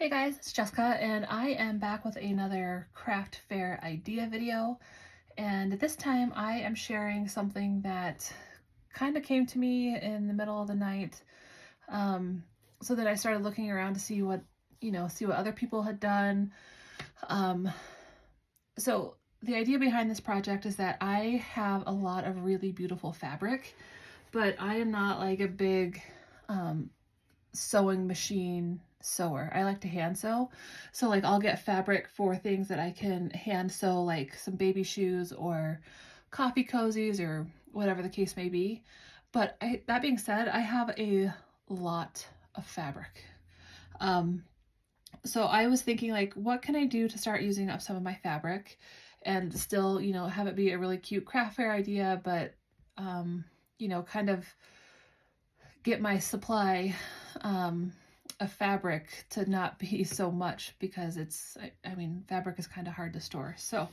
Hey guys, it's Jessica and I am back with another craft fair idea video, and this time I am sharing something that kind of came to me in the middle of the night. So that I started looking around to see what other people had done. Um, so the idea behind this project is that I have a lot of really beautiful fabric, but I am not like a big sewing machine sewer. I like to hand sew. So like I'll get fabric for things that I can hand sew, like some baby shoes or coffee cozies or whatever the case may be. But that being said, I have a lot of fabric. So I was thinking, like, what can I do to start using up some of my fabric and still, have it be a really cute craft fair idea, but kind of get my supply of fabric to not be so much, because I mean, fabric is kind of hard to store. So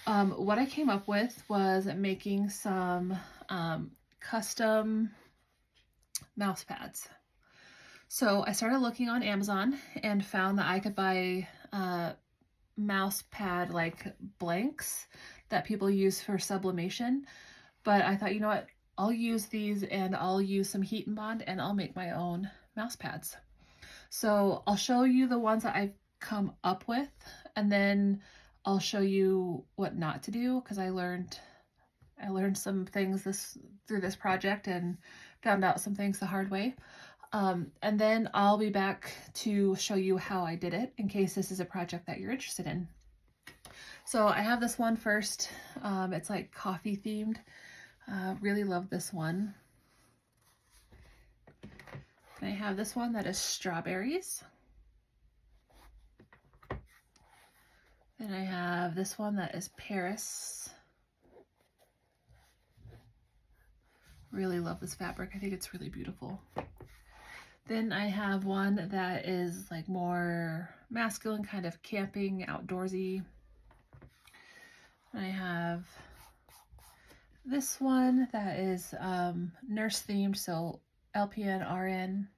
what I came up with was making some custom mouse pads. So I started looking on Amazon and found that I could buy mouse pad like blanks that people use for sublimation. But I thought, you know what, I'll use these and I'll use some heat and bond and I'll make my own mouse pads. So I'll show you the ones that I've come up with, and then I'll show you what not to do, because I learned some things through this project and found out some things the hard way. And then I'll be back to show you how I did it, in case this is a project that you're interested in. So I have this one first. It's like coffee themed. Really love this one. I have this one that is strawberries. Then I have this one that is Paris. Really love this fabric. I think it's really beautiful. Then I have one that is like more masculine, kind of camping, outdoorsy. I have this one that is nurse themed, so LPN, RN.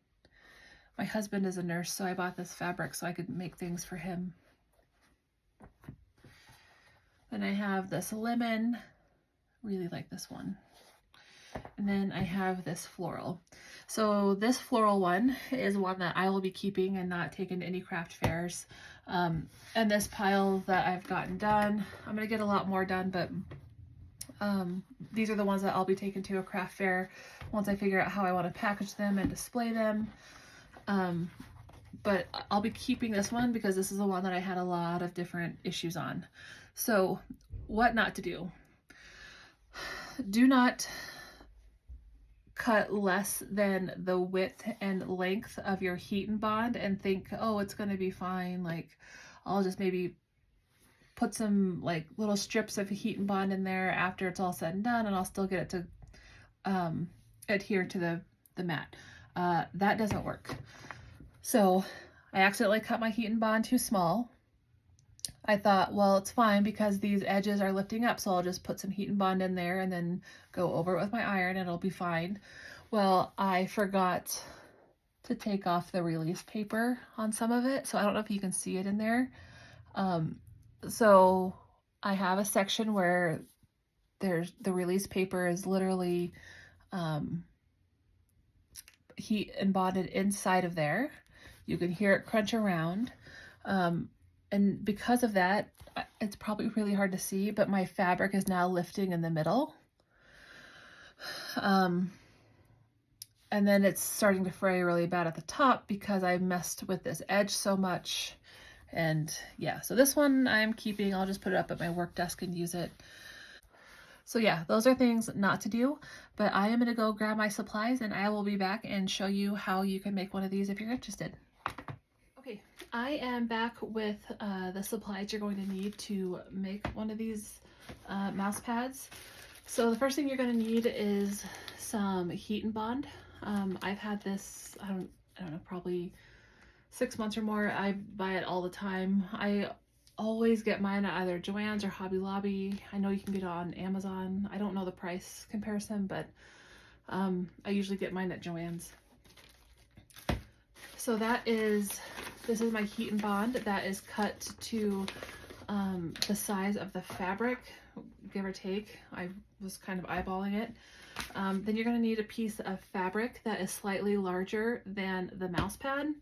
My husband is a nurse, so I bought this fabric so I could make things for him. Then I have this lemon. Really like this one. And then I have this floral. So this floral one is one that I will be keeping and not taking to any craft fairs. And this pile that I've gotten done, I'm going to get a lot more done, but these are the ones that I'll be taking to a craft fair once I figure out how I want to package them and display them. But I'll be keeping this one because this is the one that I had a lot of different issues on. So what not to do. Do not cut less than the width and length of your heat and bond and think, oh, it's going to be fine. Like, I'll just maybe put some like little strips of heat and bond in there after it's all said and done, and I'll still get it to adhere to the mat. That doesn't work. So I accidentally cut my heat and bond too small. I thought, well, it's fine because these edges are lifting up, so I'll just put some heat and bond in there and then go over it with my iron and it'll be fine. Well, I forgot to take off the release paper on some of it, so I don't know if you can see it in there. So I have a section where the release paper is literally heat and bonded inside of there. You can hear it crunch around. And because of that, it's probably really hard to see, but my fabric is now lifting in the middle. And then it's starting to fray really bad at the top because I messed with this edge so much. And yeah, so this one I'm keeping. I'll just put it up at my work desk and use it. So yeah, those are things not to do, but I am going to go grab my supplies and I will be back and show you how you can make one of these if you're interested. Okay, I am back with the supplies you're going to need to make one of these mouse pads. So the first thing you're going to need is some heat and bond. I've had this, I don't know, probably 6 months or more. I buy it all the time. I always get mine at either Joann's or Hobby Lobby. I know you can get it on Amazon. I don't know the price comparison, but I usually get mine at Joann's. So that is This is my heat and bond that is cut to the size of the fabric, give or take. I was kind of eyeballing it. Then you're going to need a piece of fabric that is slightly larger than the mouse pad,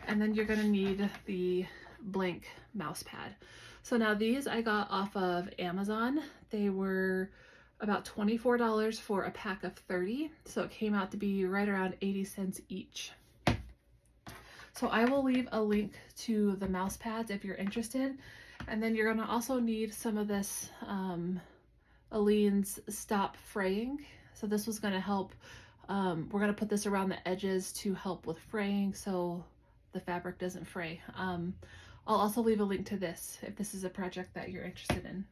and then you're going to need the blank mouse pad. So now these I got off of Amazon. They were about $24 for a pack of 30, so it came out to be right around 80 cents each. So I will leave a link to the mouse pads if you're interested. And then you're going to also need some of this Aileen's Stop Fraying. So this was going to help, we're going to put this around the edges to help with fraying so the fabric doesn't fray. I'll also leave a link to this if this is a project that you're interested in.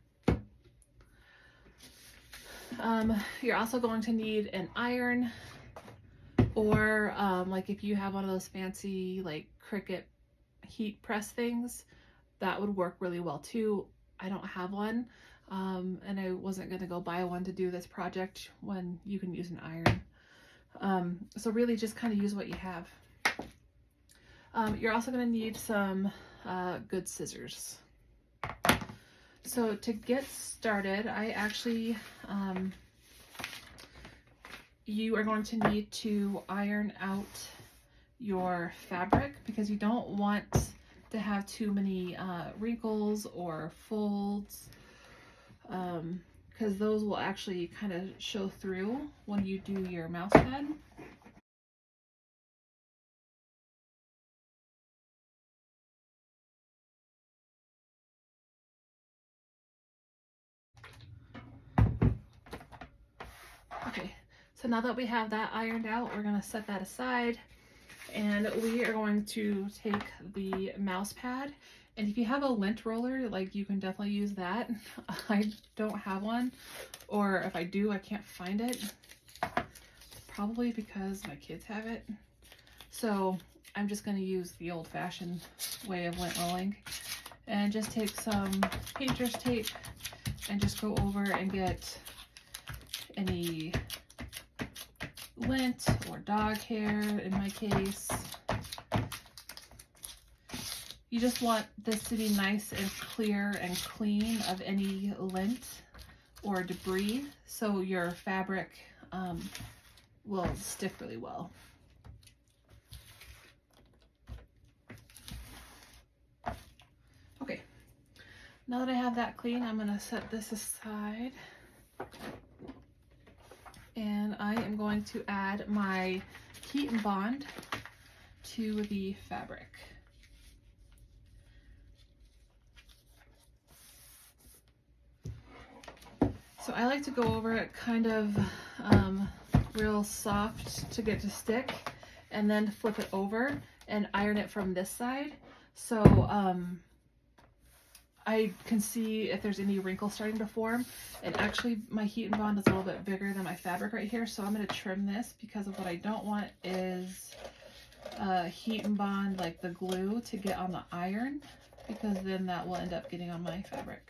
You're also going to need an iron, or like if you have one of those fancy like Cricut heat press things, that would work really well too. I don't have one, and I wasn't going to go buy one to do this project when you can use an iron. So really just kind of use what you have. You're also going to need some good scissors. So to get started, I actually, you are going to need to iron out your fabric because you don't want to have too many wrinkles or folds, because those will actually kind of show through when you do your mouse pad. Okay, so now that we have that ironed out, we're going to set that aside, and we are going to take the mouse pad. And if you have a lint roller, like, you can definitely use that. I don't have one, or if I do, I can't find it. Probably because my kids have it. So I'm just going to use the old-fashioned way of lint rolling, and just take some painter's tape and just go over and get any lint or dog hair in my case. You just want this to be nice and clear and clean of any lint or debris, so your fabric will stick really well. Okay, now that I have that clean, I'm going to set this aside. And I am going to add my heat and bond to the fabric. So I like to go over it kind of real soft to get to stick, and then flip it over and iron it from this side. So I can see if there's any wrinkles starting to form. And actually my heat and bond is a little bit bigger than my fabric right here, so I'm going to trim this, because of what I don't want is heat and bond, like the glue, to get on the iron, because then that will end up getting on my fabric.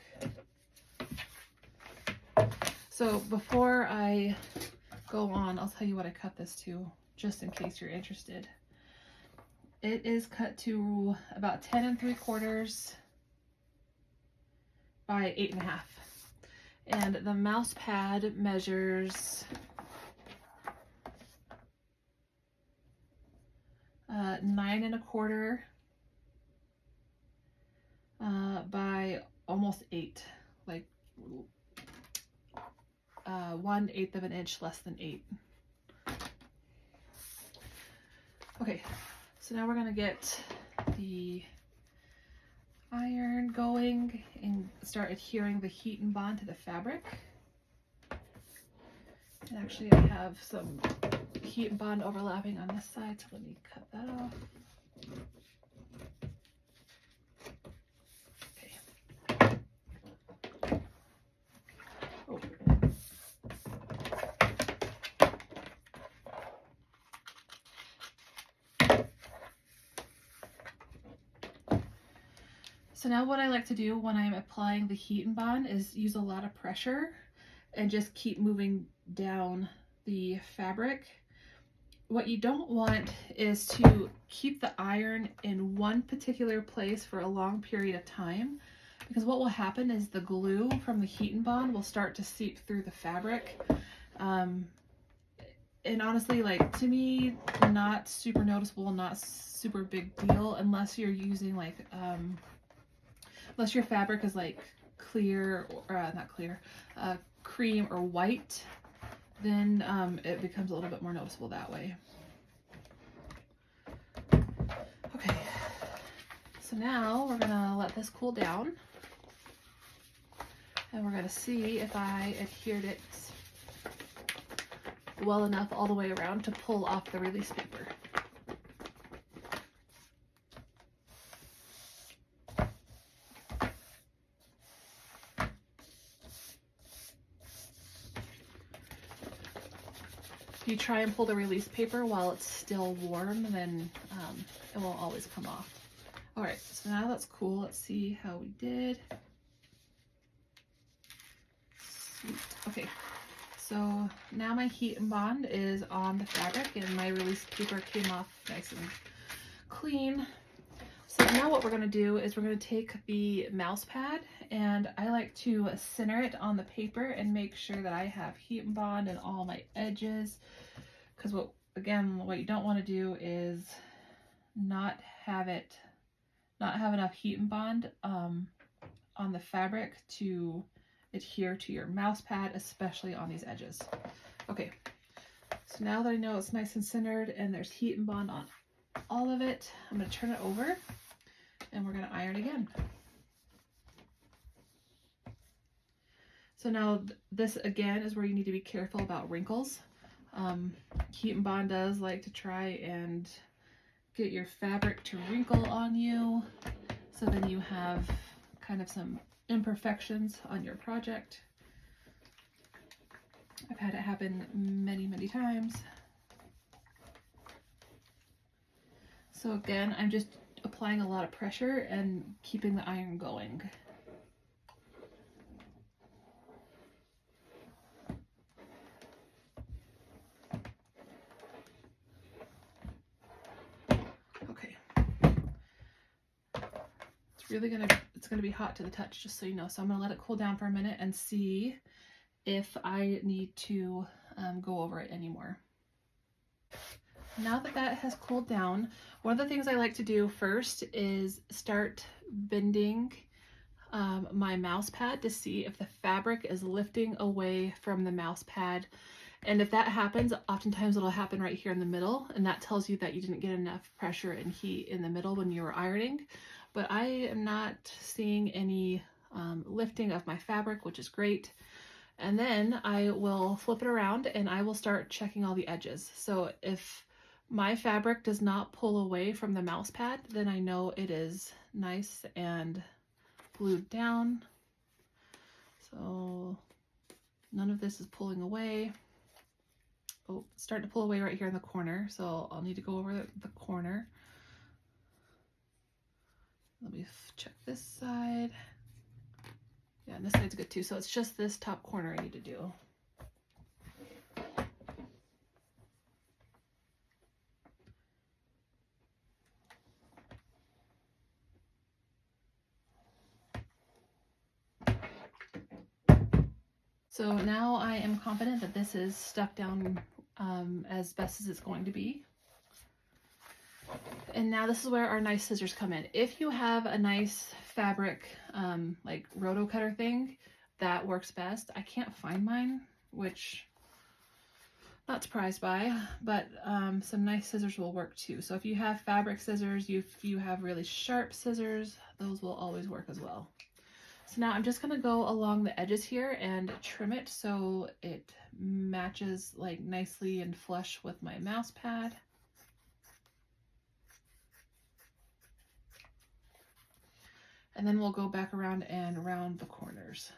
So before I go on, I'll tell you what I cut this to, just in case you're interested. It is cut to about 10 3/4 by 8 1/2. And the mouse pad measures 9 1/4 by almost 8, like 1/8 of an inch less than 8. Okay, so now we're gonna get the iron going and start adhering the heat and bond to the fabric. And actually I have some heat and bond overlapping on this side, so let me cut that off. Okay. Oh. So now what I like to do when I'm applying the heat and bond is use a lot of pressure and just keep moving down the fabric. what you don't want is to keep the iron in one particular place for a long period of time, because what will happen is the glue from the heat and bond will start to seep through the fabric. And honestly, like, to me, not super noticeable, not super big deal, unless you're using like, unless your fabric is like clear, or not clear, cream or white, then it becomes a little bit more noticeable that way. Okay, so now we're gonna let this cool down, and we're gonna see if I adhered it well enough all the way around to pull off the release paper. If you try and pull the release paper while it's still warm, then it won't always come off. All right, so now that's cool. Let's see how we did. Sweet. Okay, so now my heat and bond is on the fabric and my release paper came off nice and clean. So now what we're going to do is we're going to take the mouse pad, and I like to center it on the paper and make sure that I have heat and bond in all my edges, because what you don't want to do is not have enough heat and bond on the fabric to adhere to your mouse pad, especially on these edges. Okay, so now that I know it's nice and centered and there's heat and bond on all of it, I'm going to turn it over and we're going to iron again. So now this again is where you need to be careful about wrinkles. Heat and bond does like to try and get your fabric to wrinkle on you, so then you have kind of some imperfections on your project. I've had it happen many, many times. So again, I'm just applying a lot of pressure and keeping the iron going. Okay. It's gonna be hot to the touch, just so you know. So I'm gonna let it cool down for a minute and see if I need to go over it anymore. Now that that has cooled down, one of the things I like to do first is start bending my mouse pad to see if the fabric is lifting away from the mouse pad. And if that happens, oftentimes it'll happen right here in the middle, and that tells you that you didn't get enough pressure and heat in the middle when you were ironing. But I am not seeing any lifting of my fabric, which is great. And then I will flip it around and I will start checking all the edges. So if my fabric does not pull away from the mouse pad, then I know it is nice and glued down. So none of this is pulling away. Oh, it's starting to pull away right here in the corner, so I'll need to go over the corner. Let me check this side. Yeah, and this side's good too. So it's just this top corner I need to do. So now I am confident that this is stuck down as best as it's going to be. And now this is where our nice scissors come in. If you have a nice fabric, like roto cutter thing, that works best. I can't find mine, which I'm not surprised by, but some nice scissors will work too. So if you have fabric scissors, if you have really sharp scissors, those will always work as well. So now I'm just going to go along the edges here and trim it so it matches like nicely and flush with my mouse pad. And then we'll go back around and round the corners.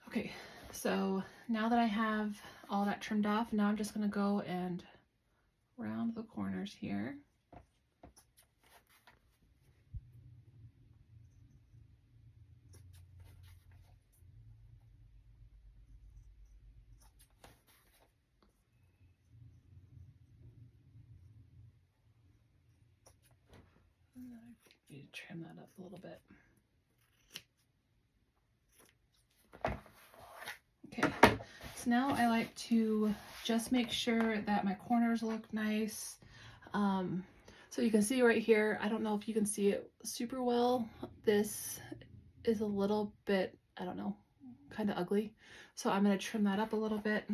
Okay, so now that I have all that trimmed off, now I'm just going to go and around the corners here. And then I need to trim that up a little bit. Okay, so now I like to just make sure that my corners look nice. So you can see right here, I don't know if you can see it super well. This is a little bit, I don't know, kind of ugly. So I'm going to trim that up a little bit.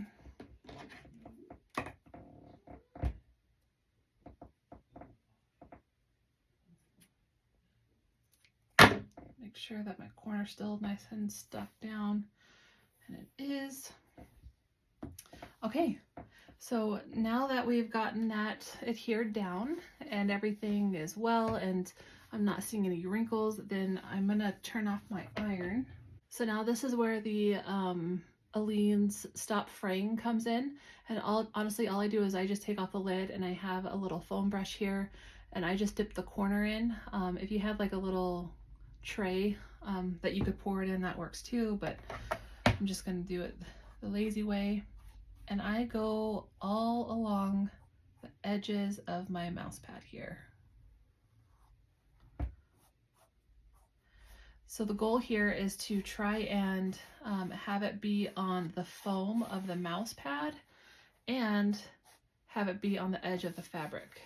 Make sure that my corner's still nice and stuck down, and it is. Okay, so now that we've gotten that adhered down and everything is well and I'm not seeing any wrinkles, then I'm gonna turn off my iron. So now this is where the Aileen's Stop Fraying comes in, and honestly all I do is I just take off the lid and I have a little foam brush here and I just dip the corner in. If you have like a little tray that you could pour it in, that works too, but I'm just gonna do it the lazy way. And I go all along the edges of my mouse pad here. So the goal here is to try and have it be on the foam of the mouse pad and have it be on the edge of the fabric.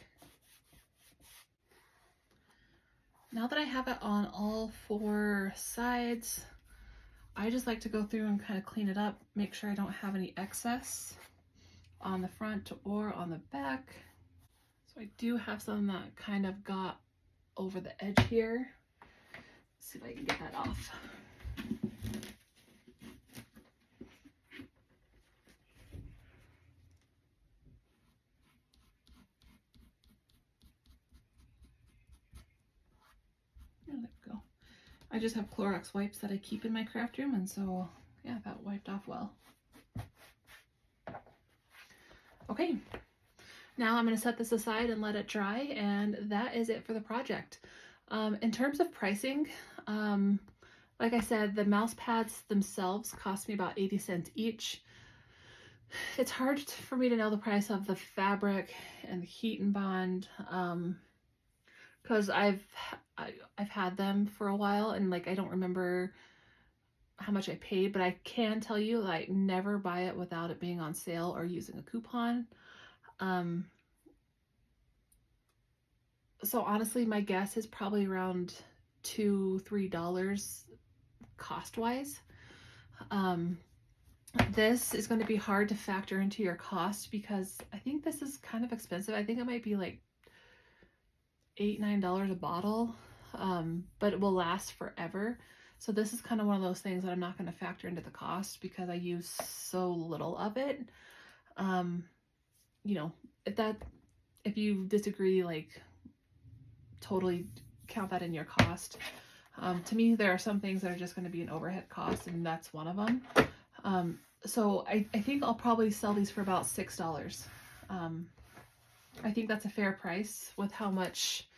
Now that I have it on all four sides, I just like to go through and kind of clean it up, make sure I don't have any excess on the front or on the back. So I do have some that kind of got over the edge here. Let's see if I can get that off. There we go. I just have Clorox wipes that I keep in my craft room, and so yeah, that wiped off well. Okay, now I'm going to set this aside and let it dry, and that is it for the project. In terms of pricing, like I said, the mouse pads themselves cost me about 80 cents each. It's hard for me to know the price of the fabric and the heat and bond, because I've had them for a while and like I don't remember how much I paid, but I can tell you like never buy it without it being on sale or using a coupon. So honestly, my guess is probably around $2-3 cost wise. This is going to be hard to factor into your cost because I think this is kind of expensive. I think it might be like $8-9 a bottle, but it will last forever. So this is kind of one of those things that I'm not going to factor into the cost because I use so little of it. You know, if you disagree, like totally count that in your cost. To me, there are some things that are just going to be an overhead cost, and that's one of them. So I think I'll probably sell these for about $6. I think that's a fair price with how much,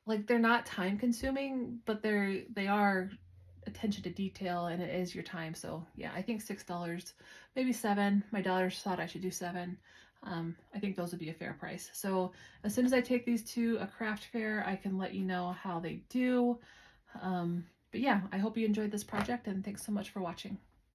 like they're not time consuming, but they are attention to detail and it is your time. So yeah, I think $6, maybe $7. My daughters thought I should do $7. I think those would be a fair price. So as soon as I take these to a craft fair, I can let you know how they do. But yeah, I hope you enjoyed this project and thanks so much for watching.